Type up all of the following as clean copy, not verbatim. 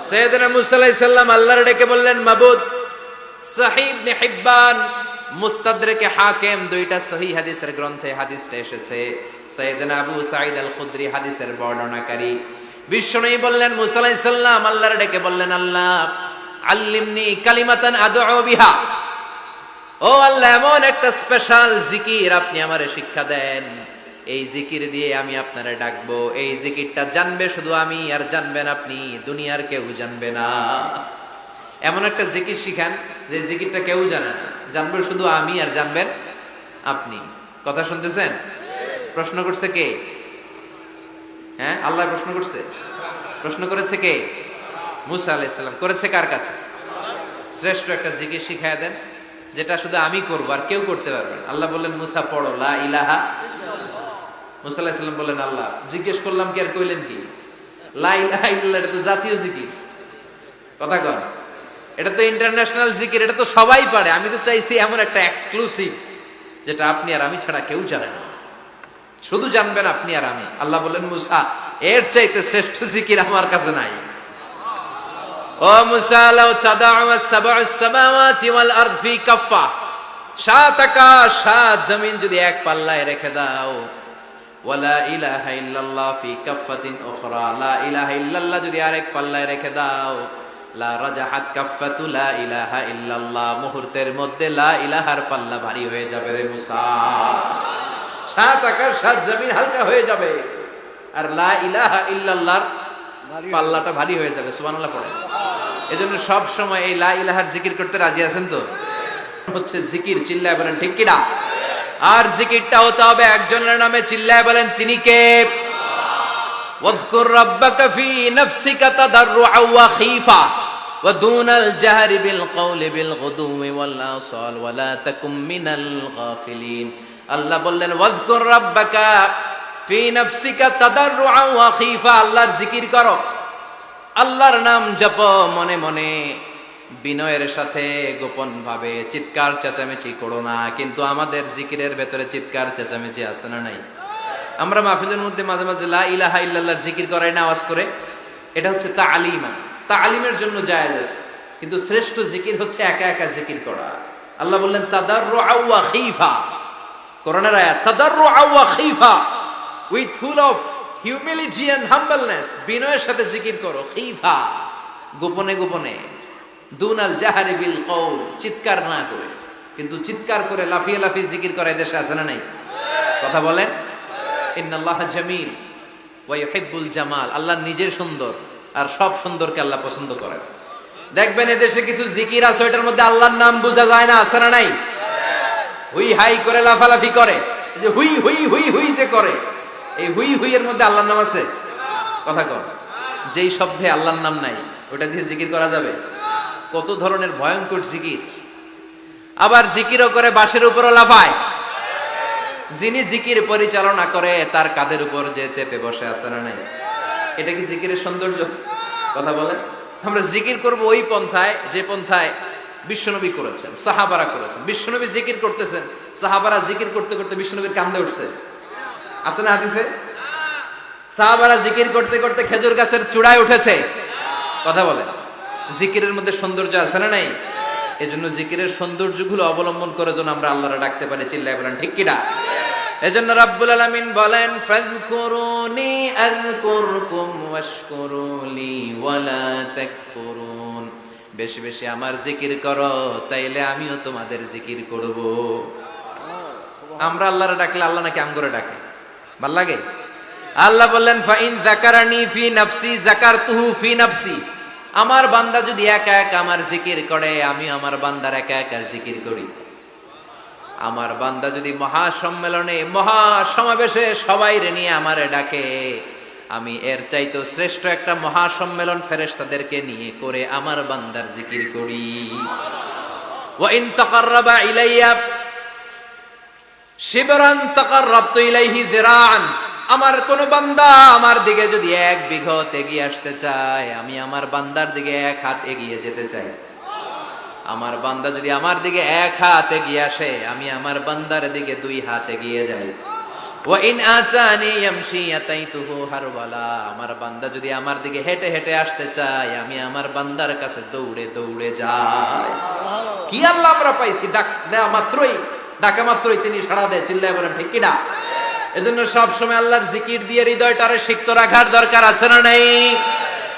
সাইয়েদনা মুসা আলাইহিস সালাম আল্লাহর ডেকে বললেন, মাবুদ। সহিহ ইবনে হিব্বান, মুস্তাদরাকে হাকিম, দুইটা সহিহ হাদিসের গ্রন্থে হাদিসটা এসেছে। সাইয়েদনা আবু সাঈদ আল খুদরি হাদিসের বর্ণনাকারী। বিশ্বনবী বললেন, মুসা আলাইহিস সালাম আল্লাহর ডেকে বললেন, আল্লাহ আল্লিমনি কালিমাতান আদউ বিহা, ও আল্লাহ এমন একটা স্পেশাল জিকির আপনি আমারে শিক্ষা দেন, এই জিকির দিয়ে আমি আপনারে ডাকবো। এই জিকিরটা জানবে শুধু আমি, আর জানবেন আপনি, দুনিয়ার কেউ জানবে না। এমন একটা জিকির শিখান যে জিকিরটা কেউ জানে না, জানবে শুধু আমি আর জানবেন আপনি। কথা শুনতেছেন? প্রশ্ন করছে কে? হ্যাঁ, আল্লাহ প্রশ্ন করছে। প্রশ্ন করেছে কে? মুসা আলাইহিস সালাম। করেছে কার কাছে? শ্রেষ্ঠ একটা জিকির শিখায়া দেন যেটা শুধু আমি করবো আর কেউ করতে পারবে না। আল্লাহ বললেন, মুসা পড়ো লা ইলাহা। মুসা আলাইহিস সালাম বললেন, আল্লাহ জিজ্ঞেস করলাম কি আর কইলেন কি? লা ইলাহা ইল্লাল্লাহ, এটা তো জাতীয় জিকির। কথা কন, এটা তো ইন্টারন্যাশনাল জিকির, এটা তো সবাই পারে। আমি তো চাইছি এমন একটা এক্সক্লুসিভ যেটা আপনি আর আমি ছাড়া কেউ জানে না, শুধু জানবেন আপনি আর আমি। আল্লাহ বললেন, মুসা এর চাইতে শ্রেষ্ঠ জিকির আমার কাছে নাই। ও মুসা, লাউ তাদাউ সাবউস সামাওয়াতি ওয়াল আরদ ফি কাফা, সাত আকাশ সাত জমিন যদি এক পাল্লায় রেখে দাও, ওয়ালা ইলাহা ইল্লাল্লাহ ফি কাফাতিন উখরা, লা ইলাহা ইল্লাল্লাহ যদি আরেক পাল্লায় রেখে দাও, লা রাজাহাত কাফাতু লা ইলাহা ইল্লাল্লাহ, মুহূর্তের মধ্যে লা ইলাহার পাল্লা ভারী হয়ে যাবে রে মুসা। সাত আকাশ সাত জমিন হালকা হয়ে যাবে, আর লা ইলাহা ইল্লাল্লাহর পাল্লাটা ভারী হয়ে যাবে। সুবহানাল্লাহ পড়ে। এজন্য সব সময় এই লা ইলাহার জিকির করতে রাজি আছেন তো? হচ্ছে জিকির, চিল্লায় বলেন ঠিক কিনা? আর জিকিরটা হতে হবে একজনের নামে, চিল্লায় বলেন তিনি কে? ওয়াযকুর রাব্বাকা ফি নাফসিকা তাদাররুআ ওয়া খীফা ওয়া দুনাল জাহরি বিল কওলি বিল গুদুমি ওয়াল আসাল ওয়া লা তাকুম মিনাল গাফিলিন। আল্লাহ বললেন, ওয়াযকুর রাব্বাকা ফি নাফসিকা তাদাররুআ ওয়া খীফা, আল্লাহর জিকির করো, আল্লাহর নাম জপো মনে মনে, বিনয়ের সাথে, গোপন ভাবে, চিৎকার চেঁচামেচি করো না। কিন্তু আমাদের জিকিরের ভেতরে চিৎকার চেঁচামেচি আছে না নাই? আমরা মাহফিলের মধ্যে মাঝে মাঝে লা ইলাহা ইল্লাল্লাহর জিকির করাই না আওয়াজ করে, এটা হচ্ছে তালিমা, তালিমের জন্য জায়েজ আছে। কিন্তু শ্রেষ্ঠ জিকির হচ্ছে একা একা জিকির করা। আল্লাহ বললেন, তাদাররুআ ওয়া খীফা, কোরআনের আয়াত, তাদাররুআ ওয়া খীফা, with full of humility and humbleness, বিনয়ের সাথে জিকির করো, খীফা গোপনে গোপনে, দুনাল জাহারি বিল কওল, চিৎকার না করে। কিন্তু চিৎকার করে লাফিয়ে লাফিয়ে জিকির করে দেশে আছে না নাই? কথা বলেন। ইন্নাল্লাহা জামিল ওয়া ইউহিব্বুল জামাল, আল্লাহ নিজে সুন্দর আর সব সুন্দরকে আল্লাহ পছন্দ করেন। দেখবেন এদেশে কিছু জিকির আছে ওইটার মধ্যে আল্লাহর নাম বোঝা যায় না, আছে না নাই? হুই হাই করে লাফালাফি করে, যে হুই হুই হুই হুই যে করে, এই হুই হুই এর মধ্যে আল্লাহর নাম আছে? কথা কর। যেই শব্দে আল্লাহর নাম নাই ওটা দিয়ে জিকির করা যাবে? কত ধরনের ভয়ঙ্কর জিকির। আবার জিকিরও করে বাঁশের উপরও লাফায়। যিনি জিকির পরিচালনা করে তার কাঁধের উপর যে চেপে বসে আছে না নাই? এটা কি জিকিরের সৌন্দর্য? কথা বলেন। আমরা জিকির করব ওই পন্থায় যে পন্থায় বিশ্বনবী করেছেন, সাহাবারা করেছেন। বিশ্বনবী জিকির করতেছেন, সাহাবারা জিকির করতে করতে বিশ্বনবীর কান্দে উঠছে, আছে না হাদিসে? সাহাবারা জিকির করতে করতে খেজুর গাছের চূড়ায় উঠেছে। কথা বলেন। জিকিরের মধ্যে সৌন্দর্য আছে না নাই? এজন্য জিকিরের সৌন্দর্যগুলো অবলম্বন করে যেন আমরা আল্লাহরে ডাকতে পারি, চিল্লায় বলেন ঠিক কিনা? এজন্য রাব্বুল আলামিন বলেন, ফাযকুরুনি আযকুরকুম ওয়াশকুরুলি ওয়ালা তাকফুরুন, বেশি বেশি আমার জিকির করো, তাইলে আমিও তোমাদের জিকির করব। আমরা আল্লাহরে ডাকলে আল্লাহ নাকি আমগরে ডাকে? ভাল লাগে? আল্লাহ বললেন, ফাইন যাকারানি ফি নাফসি যাকারতুহু ফি নাফসি, আমার বান্দা যদি একা একা আমার জিকির করে, আমি আমার বান্দার একা একা জিকির করি। আমার বান্দা যদি মহাসম্মেলনে মহাসমাবেশে সবাই রে নিয়ে আমারে ডাকে, আমি এর চাইতো শ্রেষ্ঠ একটা মহাসম্মেলন ফেরেশতাদেরকে নিয়ে করে আমার বান্দার জিকির করি। ওয়া ইন তাকাররাবা ইলাইয়া শিবরান তাকাররাবতু ইলাইহি যিরাআন, আমার কোন বান্দা আমার দিকে যদি এক বিঘত এগিয়ে আসতে চায়, আমি আমার বান্দার দিকে এক হাত এগিয়ে যেতে চাই। আমার বান্দা যদি আমার দিকে এক হাত এগিয়ে আসে, আমি আমার বান্দার দিকে দুই হাত এগিয়ে যাই। ওয়া ইন আতানি ইয়ামশি আতাইতুহু হারওয়ালা, আমার বান্দা যদি আমার দিকে হেঁটে হেঁটে আসতে চায়, আমি আমার বান্দার কাছে দৌড়ে দৌড়ে যাই। কি আল্লাহ আমরা পাইছি, ডাক দেয়া মাত্রই, ডাকা মাত্রই তিনি সাড়া দেয়। চিল্লায় বলেন ঠিক কিনা? এজন্য সব সময় আল্লাহর জিকির দিয়ে হৃদয়টারে সিক্ত রাখার দরকার আছে না নাই?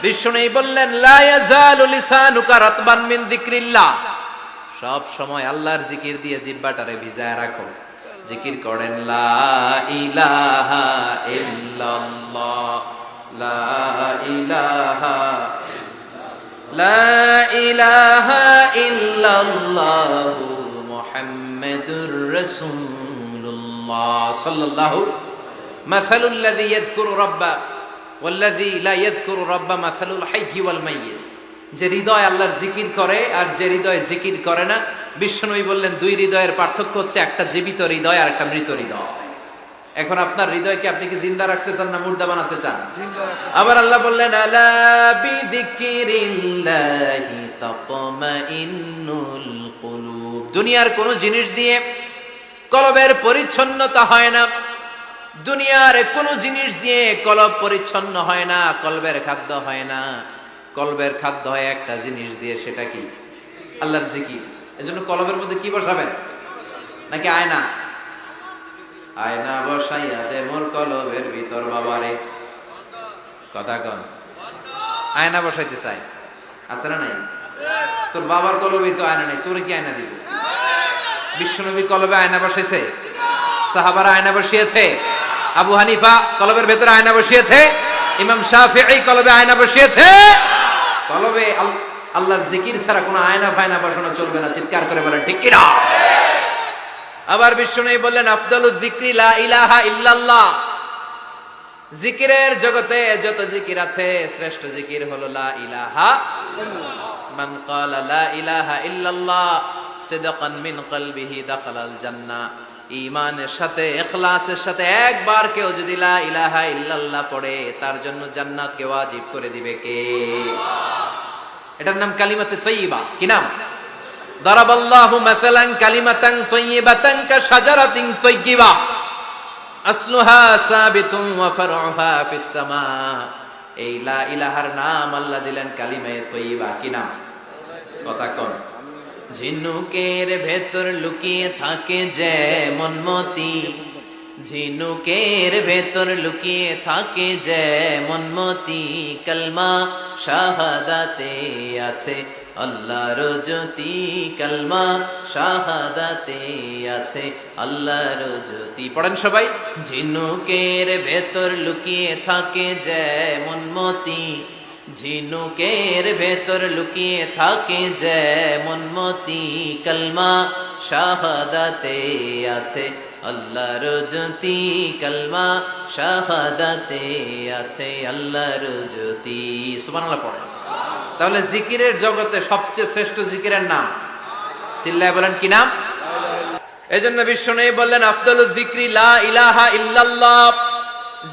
বিষ্ণু বললেন লা ইয়াজালু লিসানুকা রাতবান মিন যিকরিল্লাহ, সব সময় আল্লাহর জিকির দিয়ে জিহ্বাটারে ভিজায় রাখো। জিকির করেন লা ইলাহা ইল্লাল্লাহ, লা ইলাহা, লা ইলাহা ইল্লাল্লাহু মুহাম্মাদুর রাসূলুল্লাহ সাল্লাল্লাহু। মাসালুল লাযী ইয়াযকুরু রাব্বা ওয়াল্লাযী লা ইয়াযকুরু রাব্বা মাসালুল হাইয়্যি ওয়াল মাইয়্যিত। যে হৃদয় আল্লাহর জিকির করে আর যে হৃদয় জিকির করে না, বিষ্ণুই বললেন দুই হৃদয়ের পার্থক্য হচ্ছে একটা জীবিত হৃদয় আর একটা মৃত হৃদয়। এখন আপনার হৃদয়কে আপনি কি জিন্দা রাখতে চান না মুর্দা বানাতে চান? আবার আল্লাহ বললেন আলা বিযিকরিল্লাহি তাতমাইন্নুল কুলুব। দুনিয়ার কোন জিনিস দিয়ে কলবের পরিচ্ছন্নতা হয় না, দুনিয়ার কোন জিনিস দিয়ে কলব পরিচ্ছন্ন হয় না, কলবের খাদ্য হয় না। কলবের খাদ্য হয় একটা জিনিস দিয়ে, সেটা কি? আল্লাহর জিকির। এজন্য কলবের মধ্যে কি বসাবেন? নাকি আয়না? আয়না বসাইয়া দে মোর কলবের ভিতর বাবারে। কথা কন, আয়না বসাইতে চাই, আছে না নাই? তোর বাবার কলবে তো আয়না নেই, তোরে কি আয়না দিব? বিশ্বনবী কলবে আয়না বসাইছে, সাহাবারা আয়না বসিয়েছে, আবু হানিফা কলবের ভেতরে আয়না বসিয়েছে, ইমাম শাফিঈ কলবে আয়না বসিয়েছে। কলবে আল্লাহর জিকির ছাড়া কোনো আয়না ফায়না বসানো চলবে না। চিৎকার করে বলেন ঠিক কিনা? আবার বিষ্ণু বললেন আফদালুয যিকরি লা ইলাহা ইল্লাল্লাহ। জিকিরের জগতে যত জিকির আছে, শ্রেষ্ঠ জিকির হলো লা ইলাহা ইল্লাল্লাহ। মান ক্বালা লা ইলাহা ইল্লাল্লাহ সিদকান মিন কলবিহি দাখালাল জান্নাহ। ঈমানের সাথে, ইখলাসের সাথে একবার কেউ যদি লা ইলাহা ইল্লাল্লাহ পড়ে, তার জন্য জান্নাতকে ওয়াজিব করে দিবে কে? এটার নাম কালিমাতে তাইয়্যিবা। কি নাম? দারাবাল্লাহু মাসালান কালিমাতান তাইয়্যিবাতান কাশাজারাতিন তাইয়্যিবা আসলুহা সাবিতুন ওয়া ফারউহা ফিস সামা। এই লা ইলাহার নাম আল্লাহ দিলেন কালিমায়ে তাইয়্যিবা। কি নাম? কথা কোন? ঝিনুকের ভেতর লুকিয়ে থাকে যেমন মতি, ঝিনুকের ভেতর লুকিয়ে থাকে যেমন মতি, কালমা শাহাদাতে আছে আল্লাহর জ্যোতি, কালমা শাহাদাতে আছে আল্লাহর জ্যোতি। পড়েন সবাই। ঝিনুকের ভেতর লুকিয়ে থাকে যেমন মতি, ঝিনুকের ভেতর লুকিয়ে থাকে যেমন মতি, কালমা শাহাদাতে আছে আল্লাহর জ্যোতি, কালমা শাহাদাতে আছে আল্লাহর জ্যোতি। সুবহানাল্লাহ পড়েন। তাহলে জিকিরের জগতে সবচেয়ে শ্রেষ্ঠ জিকিরের নাম, চিল্লায় বলেন কি নাম? এজন্য বিষ্ণু বললেন আফদালুয যিকরি লা ইলাহা ইল্লাল্লাহ।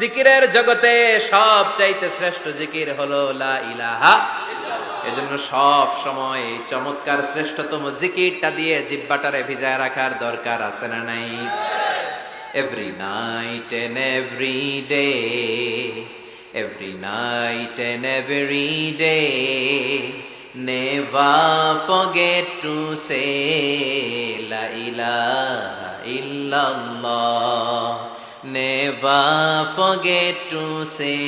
জিকিরের জগতে সবচাইতে শ্রেষ্ঠ জিকির হলো লা ইলাহা ইল্লাল্লাহ। এজন্য সব সময় চমৎকার শ্রেষ্ঠতম জিকিরটা দিয়ে জিহ্বাটারে ভিজায় রাখার দরকার আছে না নাই? Every night and every day, every night and every day, never forget to say la ilaha illallah. Never forget to say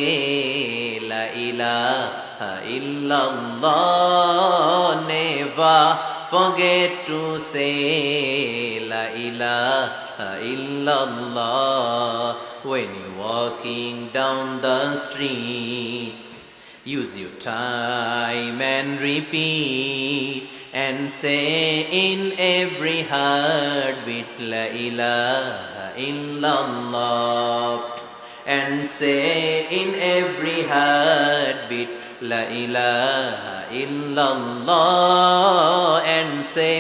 la ilaha illallah. Never forget to say la ilaha illallah. When you're walking down the street, use your time and repeat and say in every heartbeat la ilaha illallah. And say in every heartbeat la ilaha illallah. And say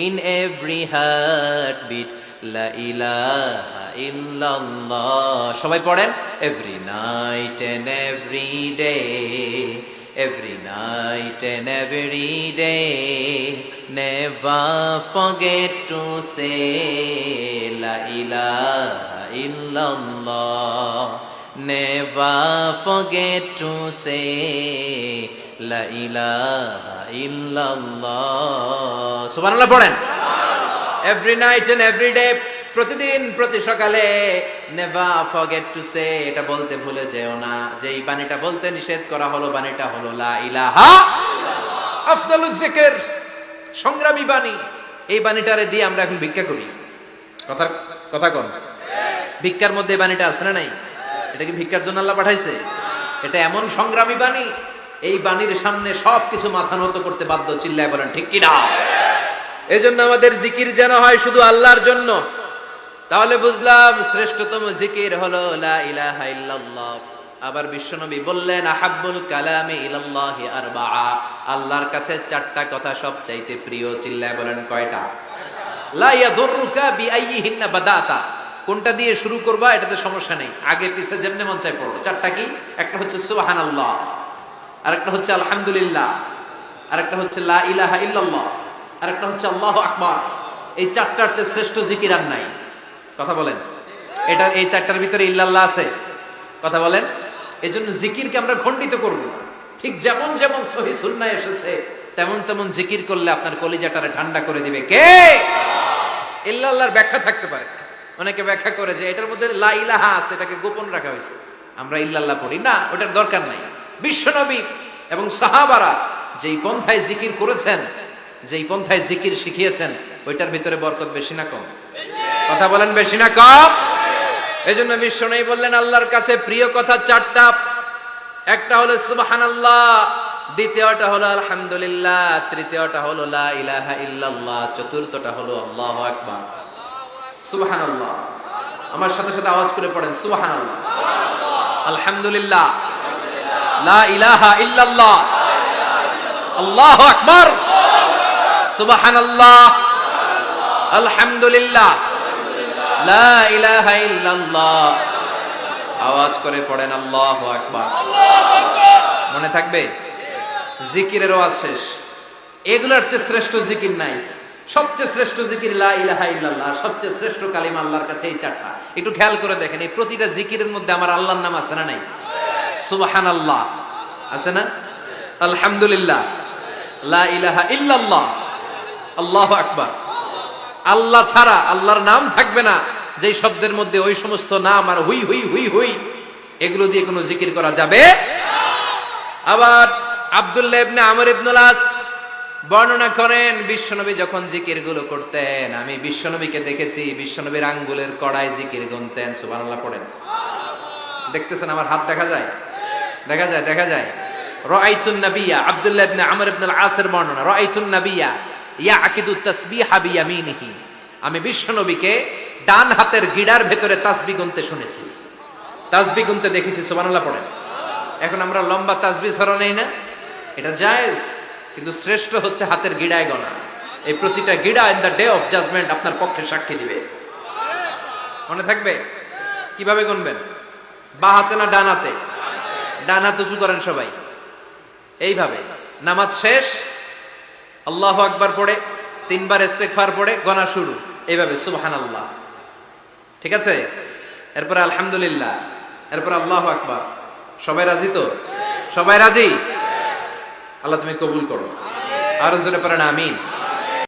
in every heartbeat la ilaha illallah. সবাই পড়েন। Every night and every day, every night and every day, never forget to say la ilaha illallah. Never forget to say la ilaha illallah. Subhanallah পড়েন। Every night and every day, প্রতিদিন প্রতি সকালে never forget to say, এটা বলতে ভুলে যেও না যে এই বাণীটা বলতে নিষেধ করা হলো, বাণীটা হলো লা ইলাহা আফদালুয যিকর, সংগ্রামী বাণী। এই বাণীটারে দিয়ে আমরা এখন ভিক্ষা করি। কথা কোন ভিক্ষার মধ্যে বাণীটা আছে না নাই? এটা কি ভিক্ষার জন্য আল্লাহ পাঠাইছে? এটা এমন সংগ্রামী বাণী, এই বাণীর সামনে সবকিছু মাথা নত করতে বাধ্য। চিল্লায় বলেন ঠিক কি না? এজন্য আমাদের জিকির যেন হয় শুধু আল্লাহর জন্য। তাহলে বুঝলাম শ্রেষ্ঠতম জিকির হলো লা ইলাহা ইল্লাল্লাহ। আবার বিশ্বনবী বললেন আহাব্বুল কালামি ইলাল্লাহি আরবাআ, আল্লাহর কাছে চারটা কথা সবচাইতে প্রিয়। চিল্লায় বলেন কয়টা? লা ইয়াদুররুকা বিআইয়িহিন্না বাদাতা, কোনটা দিয়ে শুরু করবা এটাতে সমস্যা নেই, আগে পিছে যেমনে মন চাই পড়ো। চারটা কি? একটা হচ্ছে সুবহানাল্লাহ, আরেকটা হচ্ছে আলহামদুলিল্লাহ, আরেকটা হচ্ছে লা ইলাহা ইল্লাল্লাহ, আরেকটা হচ্ছে আল্লাহু আকবার। এই চারটার চেয়ে শ্রেষ্ঠ জিকির আর নাই। কথা বলেন, এটা এই চারটার ভিতরে ইল্লাল্লাহ আছে? কথা বলেন। এজন্য জিকিরকে আমরা খণ্ডিত করব না। ঠিক যেমন যেমন সহিহ সুন্নাহ এসেছে তেমন তেমন জিকির করলে আপনার কলিজাটারে ঠান্ডা করে দিবে কে? ইল্লাল্লাহর ব্যাখ্যা থাকতে পারে, অনেকে ব্যাখ্যা করে যে এটার মধ্যে লা ইলাহা আছে, এটাকে গোপন রাখা হয়েছে, আমরা ইল্লাল্লাহ পড়ি না, ওটার দরকার নাই। বিশ্বনবী এবং সাহাবারা যেই পন্থায় জিকির করেছেন, যেই পন্থায় জিকির শিখিয়েছেন, ওইটার ভিতরে বরকত বেশি না কম? কথা বলেন বেশি না কম? এজন্য বিশ্বনবী বললেন আল্লাহর কাছে প্রিয় কথা চারটা। একটা হলো সুবহানাল্লাহ, দ্বিতীয়টা হলো আলহামদুলিল্লাহ, তৃতীয়টা হলো লা ইলাহা ইল্লাল্লাহ, চতুর্থটা হলো আল্লাহু আকবার। সুবহানাল্লাহ, আমার সাথে সাথে আওয়াজ করে পড়েন সুবহানাল্লাহ, আলহামদুলিল্লাহ, লা ইলাহা ইল্লাল্লাহ, আল্লাহু আকবার, সুবহানাল্লাহ, আলহামদুলিল্লাহ, লা ইলাহা ইল্লাল্লাহ। আওয়াজ করে পড়েন আল্লাহু আকবার। মনে থাকবে? জিকিরের ওয়াজ শেষ। এগুলোর চেয়ে শ্রেষ্ঠ জিকির নাই। সবচেয়ে শ্রেষ্ঠ জিকির লা ইলাহা ইল্লাল্লাহ, সবচেয়ে শ্রেষ্ঠ কালিমা আল্লাহর কাছে এই চারটা। একটু খেয়াল করে দেখেন, এই প্রতিটা জিকিরের মধ্যে আমার আল্লাহর নাম আছে না নাই? সুবহানাল্লাহ আছে না? আলহামদুলিল্লাহ, লা ইলাহা ইল্লাল্লাহ, আল্লাহু আকবার। আল্লাহ ছাড়া আল্লাহর নাম থাকবে না যেই শব্দের মধ্যে ওই সমস্ত নাম আর হুই হুই হুই হুই এগুলো দিয়ে কোনো জিকির করা যাবে। আবার আব্দুল্লাহ ইবনে আমর ইবনুল আস বর্ণনা করেন বিশ্বনবী যখন জিকির গুলো করতেন, আমি বিশ্বনবীকে দেখেছি বিশ্বনবীর আঙ্গুলের কড়ায় জিকির গুনতেন। সুবহানাল্লাহ পড়েন। দেখতেছেন আমার হাত দেখা যায়? দেখা যায়, দেখা যায়। রাআইতুন নাবিয়্যা, আব্দুল্লাহ ইবনে আমর ইবনুল আসের বর্ণনা, রাআইতুন নাবিয়্যা ইয়াকিদু তাসবিহা বিয়ামিনিহি, আমি বিশ্বনবীকে ডান হাতের গিড়ার ভেতরে তাসবিহ গুনতে শুনেছি, তাসবিহ গুনতে দেখেছি। সুবহানাল্লাহ পড়েন। এখন আমরা লম্বা তাসবিহ ছড়া নেই না, এটা জায়েজ, কিন্তু শ্রেষ্ঠ হচ্ছে হাতের গিড়ায় গোনা। এই প্রতিটা গিড়া in the day of judgement আপনার পক্ষে সাক্ষী দিবে। মনে থাকবে? কিভাবে গুনবেন? বাঁ হাতে না ডান হাতে? ডান হাত উঁচু করেন সবাই, এইভাবে। নামাজ শেষ, আল্লাহু আকবার পড়ে 3 বার ইস্তেগফার পড়ে গোনা শুরু, এইভাবে সুবহানাল্লাহ। ঠিক আছে? এরপর আলহামদুলিল্লাহ, এরপর আল্লাহু আকবার। সবাই রাজি তো? সবাই রাজি? আল্লাহ তুমি কবুল করো। আরো জোরে পড়েন আমিন।